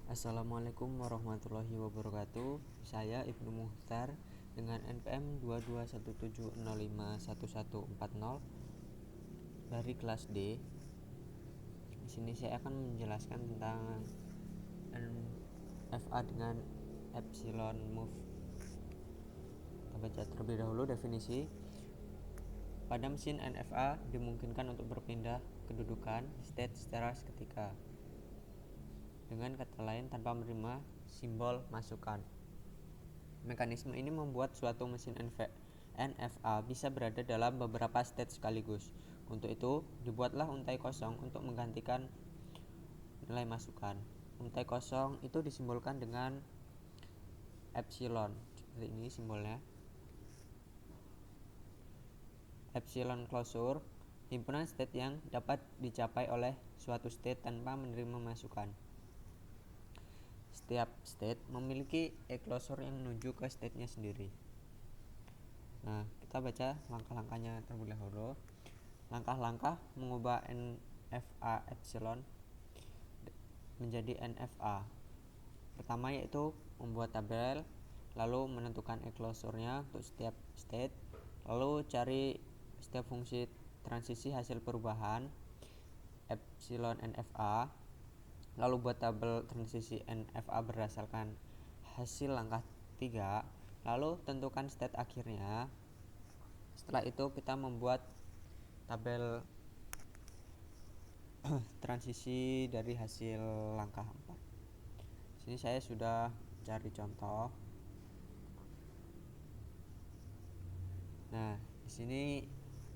Assalamualaikum warahmatullahi wabarakatuh. Saya Ibnu Muhtar dengan NPM 2217051140 dari kelas D. Di sini saya akan menjelaskan tentang NFA dengan epsilon move. Kita baca terlebih dahulu definisi. Pada mesin NFA dimungkinkan untuk berpindah kedudukan state secara seketika. Dengan kata lain, tanpa menerima simbol masukan. Mekanisme ini membuat suatu mesin NFA bisa berada dalam beberapa state sekaligus. Untuk itu, dibuatlah untai kosong untuk menggantikan nilai masukan. Untai kosong itu disimbolkan dengan epsilon. Seperti ini simbolnya. Epsilon closure, himpunan state yang dapat dicapai oleh suatu state tanpa menerima masukan. Setiap state memiliki e-closure yang menuju ke state-nya sendiri. Nah, kita baca langkah-langkahnya terlebih dahulu. Langkah-langkah mengubah NFA epsilon menjadi NFA. Pertama yaitu membuat tabel, lalu menentukan e-closure-nya untuk setiap state, lalu cari setiap fungsi transisi hasil perubahan epsilon NFA, lalu buat tabel transisi NFA berdasarkan hasil langkah 3, lalu tentukan state akhirnya. Setelah itu kita membuat tabel transisi dari hasil langkah 4. Sini saya sudah cari contoh. Nah, di sini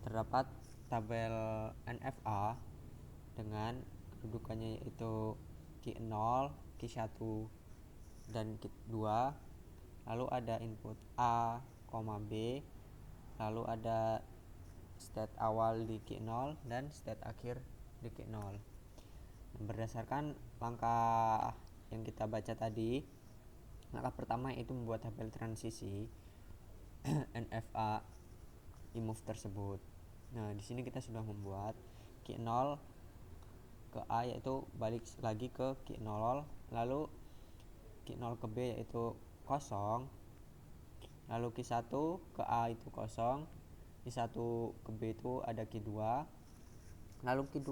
terdapat tabel NFA dengan kedudukannya yaitu Q0, Q1 dan Q2. Lalu ada input A, B, lalu ada state awal di Q0 dan state akhir di Q0. Berdasarkan langkah yang kita baca tadi, langkah pertama itu membuat tabel transisi NFA imove tersebut. Nah, di sini kita sudah membuat Q0 ke A yaitu balik lagi ke Q0, lalu Q0 ke B yaitu kosong, lalu Q1 ke A itu kosong, Q1 ke B itu ada Q2, lalu Q2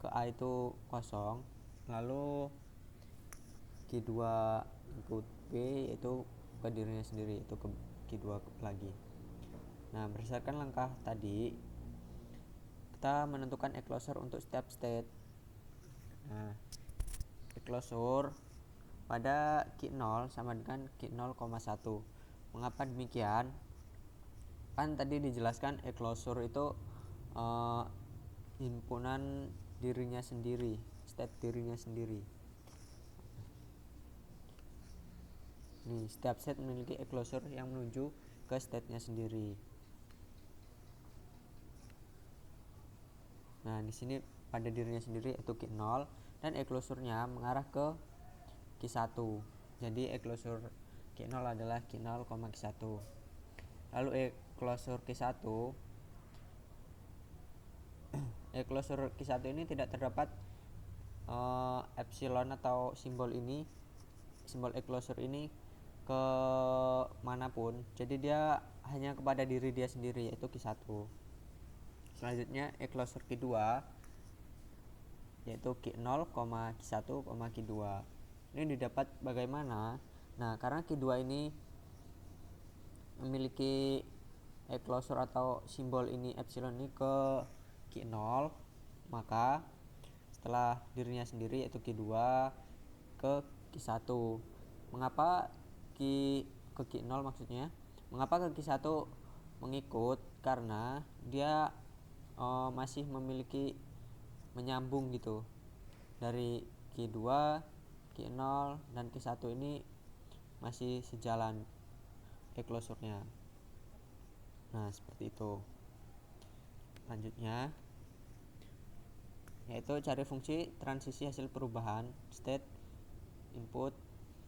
ke A itu kosong, lalu Q2 input B yaitu ke dirinya sendiri, itu ke Q2 lagi. Nah, berdasarkan langkah tadi kita menentukan e-closure untuk setiap state. Nah, e-closure pada Q0 sama dengan Q0,1. Mengapa demikian? Kan tadi dijelaskan e-closure itu himpunan dirinya sendiri, state dirinya sendiri. Nih, setiap state memiliki e-closure yang menuju ke state-nya sendiri. Nah, di sini pada dirinya sendiri itu Q0 dan e-closure-nya mengarah ke Q1. Jadi e-closure Q0 adalah Q0, Q1. Lalu e-closure Q1 e-closure Q1 ini tidak terdapat epsilon atau simbol ini, simbol e-closure ini ke manapun. Jadi dia hanya kepada diri dia sendiri yaitu Q1. Selanjutnya e-closure Q2 yaitu Q0, Q1, Q2. Ini didapat bagaimana? Nah, karena Q2 ini memiliki e-closure atau simbol ini epsilon ini ke Q0, maka setelah dirinya sendiri yaitu Q2 ke Q1. Mengapa ke Q0 maksudnya? Mengapa ke Q1 mengikut? Karena dia masih memiliki menyambung gitu. Dari Q2, Q0 dan Q1 ini masih sejalan e-closure-nya. Nah, seperti itu. Lanjutnya yaitu cari fungsi transisi hasil perubahan state input.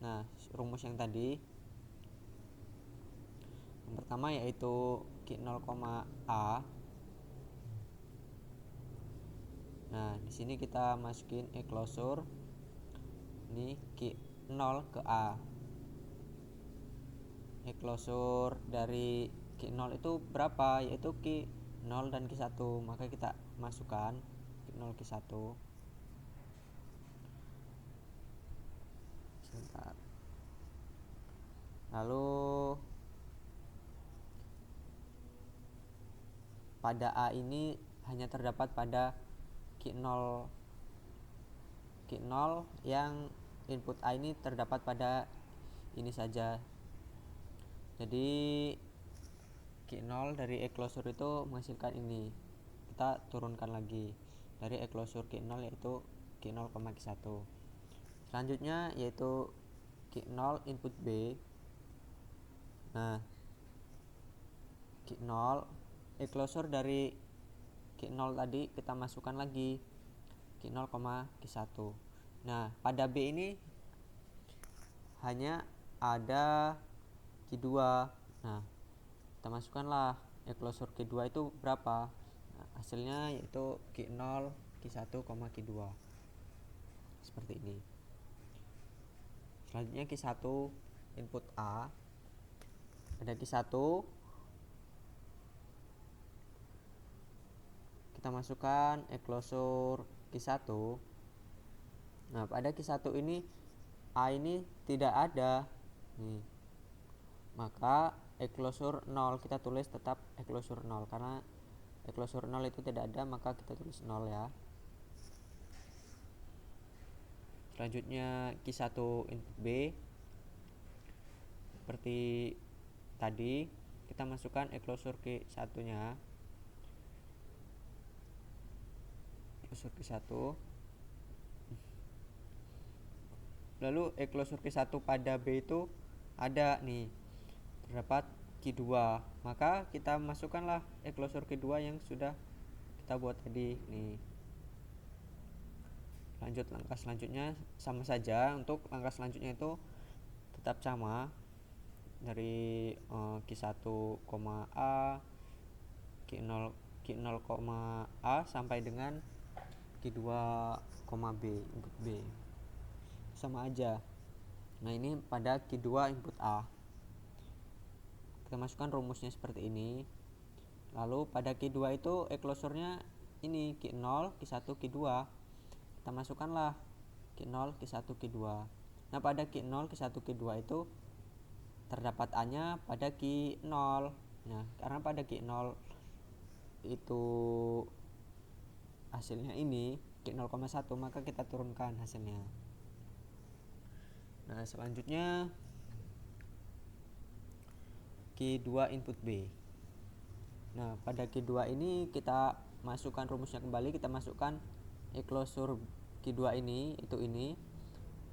Nah, rumus yang tadi yang pertama yaitu Q0, A. Nah, di sini kita masukin e-closure ini Q0 ke A. Eklosur dari Q0 itu berapa? Yaitu Q0 dan Q1. Maka kita masukkan Q0 Q1. Sebentar. Lalu pada A ini hanya terdapat pada Q0 yang input A ini terdapat pada ini saja. Jadi Q0 dari eklosur itu menghasilkan ini. Kita turunkan lagi dari eklosur Q0 yaitu Q0, Q1. Selanjutnya yaitu Q0 input B. Nah, Q0 eklosur dari Q0 tadi kita masukkan lagi Q0, Q1. Nah, pada B ini hanya ada Q2. Nah, kita masukkanlah eklosur Q2 itu berapa? Nah, hasilnya yaitu Q0, Q1, Q2. Seperti ini. Selanjutnya Q1 input A. Pada Q1 kita masukkan eklosur Q1. Nah, pada Q1 ini A ini tidak ada nih. Maka eklosur 0 kita tulis tetap eklosur 0 karena eklosur 0 itu tidak ada, maka kita tulis 0 ya. Selanjutnya Q1 input B. Seperti tadi kita masukkan eklosur Q1 nya. Eklosur Q1. Lalu eklosur Q1 pada B itu ada nih, terdapat Q2. Maka kita masukkanlah eklosur Q2 yang sudah kita buat tadi nih. Lanjut langkah selanjutnya sama saja. Untuk langkah selanjutnya itu tetap sama dari Q1, A, Q0, A sampai dengan Q2, B input B. Sama aja. Nah, ini pada Q2 input A. Kita masukkan rumusnya seperti ini. Lalu pada Q2 itu eklosurnya ini Q0, Q1, Q2. Kita masukkanlah Q0, Q1, Q2. Nah, pada Q0, Q1, Q2 itu terdapat A-nya pada Q0. Nah, karena pada Q0 itu hasilnya ini Q0,1, maka kita turunkan hasilnya. Nah, selanjutnya Q2 input B. Nah, pada Q2 ini kita masukkan rumusnya kembali, kita masukkan eklosur Q2 ini, itu ini.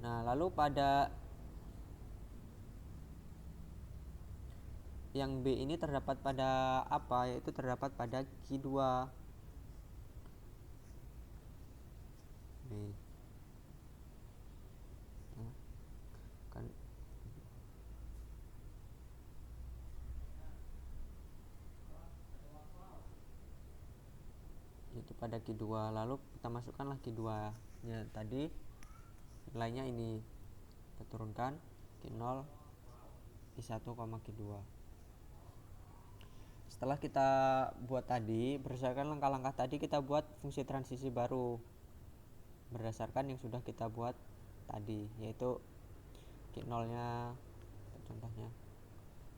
Nah, lalu pada yang B ini terdapat pada apa? Yaitu terdapat pada Q2. B. Nah, kan itu pada Q2. Lalu kita masukkanlah Q2 nya tadi, nilainya ini kita turunkan Q0, Q1, Q2. Setelah kita buat tadi, berdasarkan langkah-langkah tadi, kita buat fungsi transisi baru berdasarkan yang sudah kita buat tadi, yaitu Q0 nya contohnya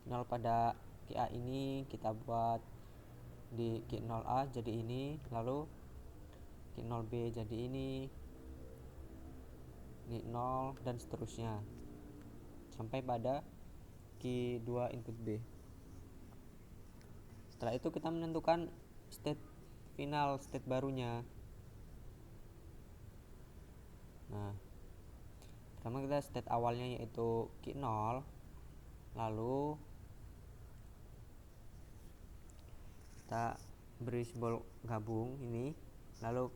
Q0 pada QA ini kita buat di Q0A jadi ini, lalu Q0B jadi ini 0 dan seterusnya sampai pada Q2 input B. Setelah itu kita menentukan state final, state barunya. Nah, pertama kita state awalnya yaitu Q0, lalu kita beri simbol gabung ini, lalu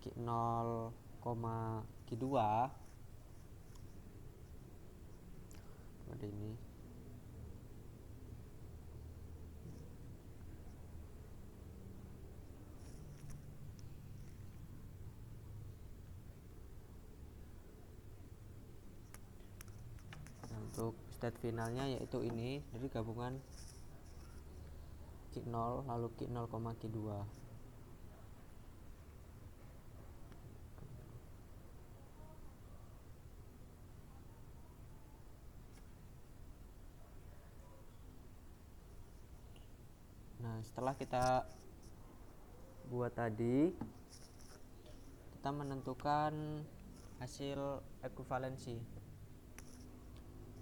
Q0, Q2 pada ini. state finalnya yaitu ini, dari gabungan Q0 lalu Q0, Q2. Nah, setelah kita buat tadi, kita menentukan hasil ekuivalensi.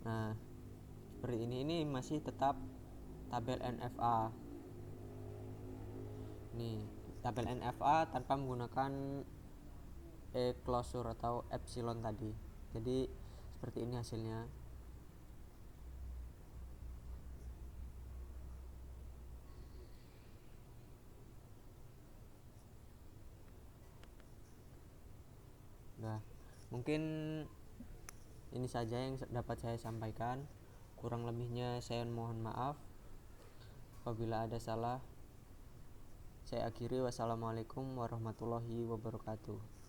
Nah, seperti ini masih tetap tabel NFA. Nih, tabel NFA tanpa menggunakan closure atau epsilon tadi. Jadi seperti ini hasilnya. Nah, mungkin ini saja yang dapat saya sampaikan. Kurang lebihnya saya mohon maaf. Apabila ada salah, saya akhiri. Wassalamualaikum warahmatullahi wabarakatuh.